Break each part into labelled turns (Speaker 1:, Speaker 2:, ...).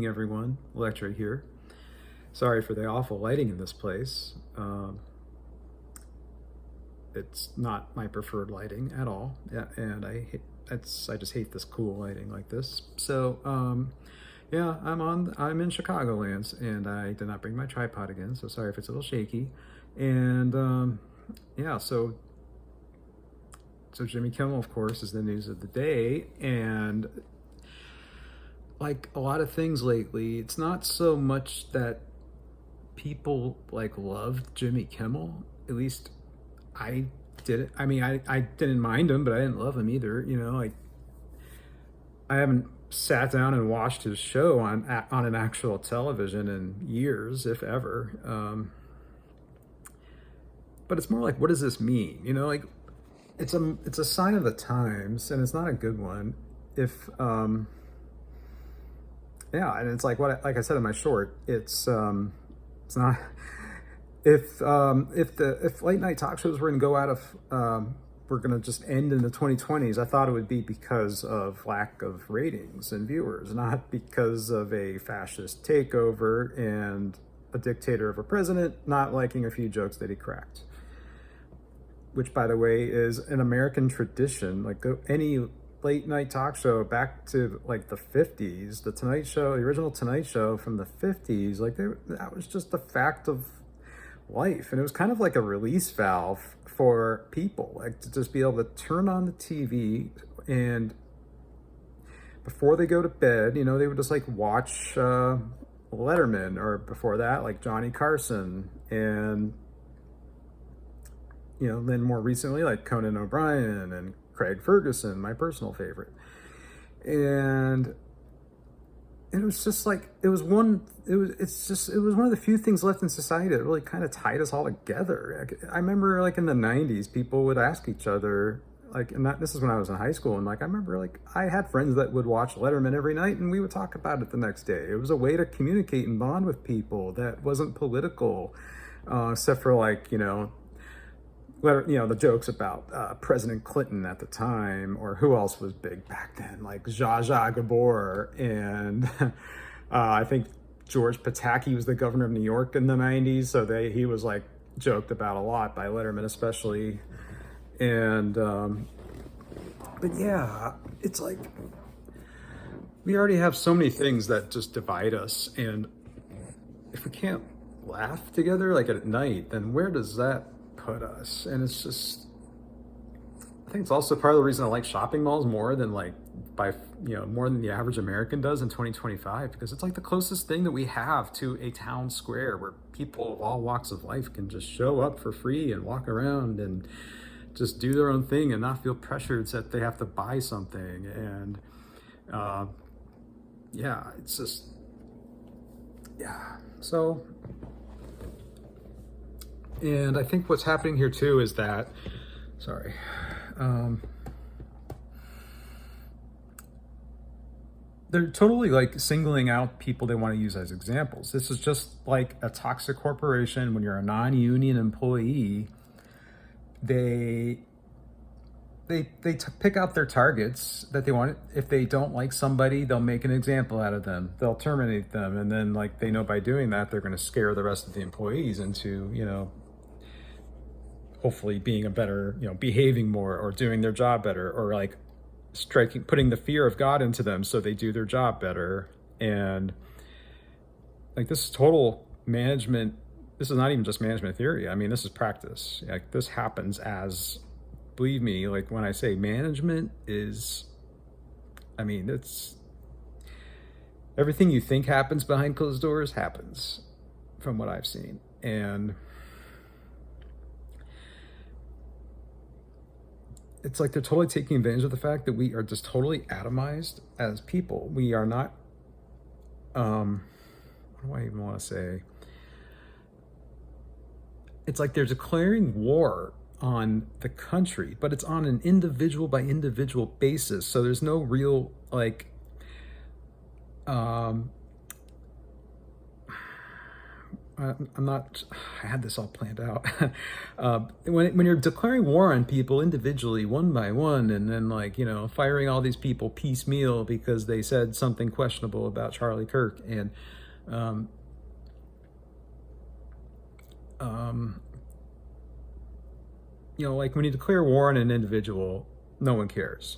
Speaker 1: Everyone, lecture here. Sorry for the awful lighting in this place. It's not my preferred lighting at all. Yeah, and I just hate this cool lighting like this. So yeah, I'm in Chicagoland, and I did not bring my tripod again. So sorry if it's a little shaky. And yeah, so Jimmy Kimmel, of course, is the news of the day, and like a lot of things lately, it's not so much that people like loved Jimmy Kimmel. At least I didn't. I mean, I didn't mind him, but I didn't love him either. You know, like I haven't sat down and watched his show on an actual television in years, if ever. But it's more like, what does this mean? You know, like it's a sign of the times, and it's not a good one. If yeah, and it's like like I said in my short, it's not if late night talk shows were going to go out of we're going to just end in the 2020s. I thought it would be because of lack of ratings and viewers, not because of a fascist takeover and a dictator of a president not liking a few jokes that he cracked, which, by the way, is an American tradition. Like any late night talk show back to like the 50s, the Tonight Show, the original Tonight Show from the 50s, like that was just a fact of life. And it was kind of like a release valve for people, like to just be able to turn on the TV, and before they go to bed, you know, they would just like watch Letterman, or before that, like Johnny Carson, and you know, then more recently, like Conan O'Brien and Craig Ferguson, my personal favorite. And it was just like, it was one of the few things left in society that really kind of tied us all together. Like, I remember like in the 90s, people would ask each other, like, and this is when I was in high school, and like, I remember like, I had friends that would watch Letterman every night, and we would talk about it the next day. It was a way to communicate and bond with people that wasn't political, except for like, you know, the jokes about President Clinton at the time, or who else was big back then, like Zsa Zsa Gabor, and I think George Pataki was the governor of New York in the 90s, so he was like joked about a lot by Letterman especially. And but yeah, it's like we already have so many things that just divide us, and if we can't laugh together like at night, then where does that put us? And it's just, I think it's also part of the reason I like shopping malls more than more than the average American does in 2025, because it's like the closest thing that we have to a town square where people of all walks of life can just show up for free and walk around and just do their own thing and not feel pressured that they have to buy something. And yeah, it's just, yeah. So, and I think what's happening here too is that, sorry, they're totally like singling out people they want to use as examples. This is just like a toxic corporation. When you're a non-union employee, they pick out their targets that they want. If they don't like somebody, they'll make an example out of them. They'll terminate them. And then like, they know by doing that, they're going to scare the rest of the employees into, you know, hopefully being a better, you know, behaving more or doing their job better, or like putting the fear of God into them so they do their job better. And like, this is total management. This is not even just management theory. I mean, this is practice. Like, this happens as, believe me, like when I say management is, I mean, it's everything you think happens behind closed doors happens, from what I've seen. And it's like they're totally taking advantage of the fact that we are just totally atomized as people. We are not, what do I even want to say? It's like they're declaring war on the country, but it's on an individual by individual basis. So there's no real like, I'm not, I had this all planned out. When you're declaring war on people individually, one by one, and then like, you know, firing all these people piecemeal because they said something questionable about Charlie Kirk, and you know, like when you declare war on an individual, no one cares.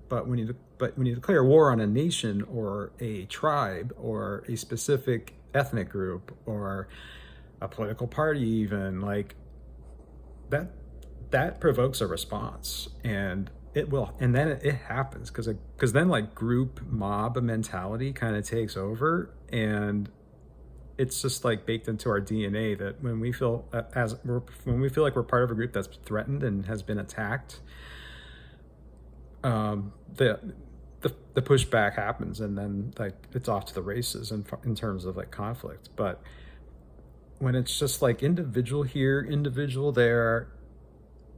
Speaker 1: But when you declare war on a nation or a tribe or a specific ethnic group or a political party, even, like that provokes a response, and it will, and then it happens because then like group mob mentality kind of takes over, and it's just like baked into our DNA that when we feel like we're part of a group that's threatened and has been attacked, the pushback happens, and then like it's off to the races in terms of like conflict. But when it's just like individual here, individual there,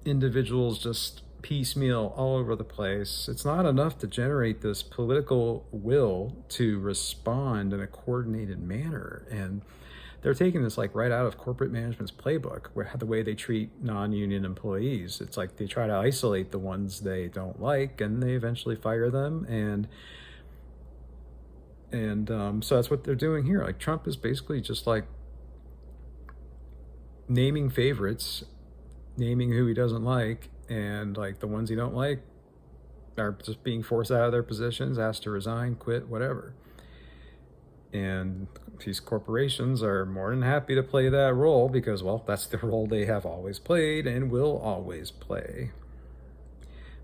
Speaker 1: individuals just piecemeal all over the place, it's not enough to generate this political will to respond in a coordinated manner. And they're taking this like right out of corporate management's playbook, where the way they treat non-union employees. It's like they try to isolate the ones they don't like, and they eventually fire them. And so that's what they're doing here. Like Trump is basically just like naming favorites, naming who he doesn't like, and like the ones he don't like are just being forced out of their positions, asked to resign, quit, whatever. And these corporations are more than happy to play that role because, well, that's the role they have always played and will always play.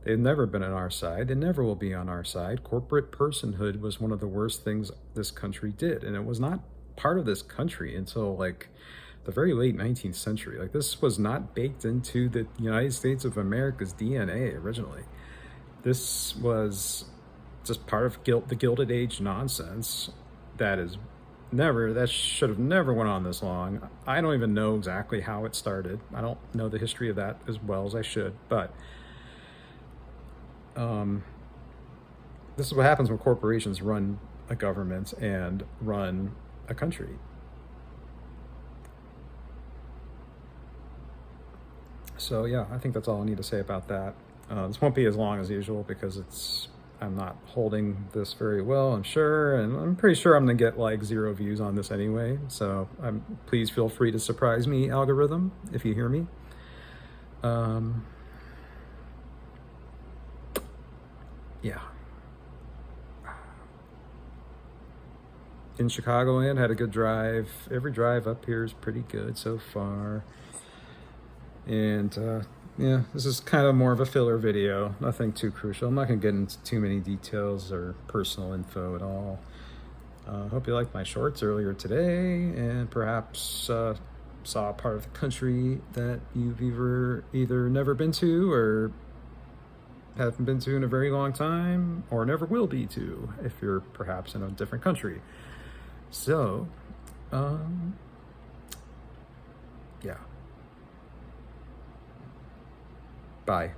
Speaker 1: They've never been on our side. They never will be on our side. Corporate personhood was one of the worst things this country did, and it was not part of this country until like the very late 19th century. Like this was not baked into the United States of America's DNA originally. This was just part of the Gilded Age nonsense that should have never went on this long. I don't even know exactly how it started. I don't know the history of that as well as I should, but this is what happens when corporations run a government and run a country. So yeah, I think that's all I need to say about that. This won't be as long as usual because I'm not holding this very well, I'm sure, and I'm pretty sure I'm gonna get like 0 views on this anyway. So please feel free to surprise me, algorithm, if you hear me. Yeah. In Chicagoland, had a good drive. Every drive up here is pretty good so far. And yeah, this is kind of more of a filler video, nothing too crucial. I'm not gonna get into too many details or personal info at all. Hope you liked my shorts earlier today, and perhaps saw a part of the country that you've either never been to or haven't been to in a very long time, or never will be to if you're perhaps in a different country. So, yeah. Bye.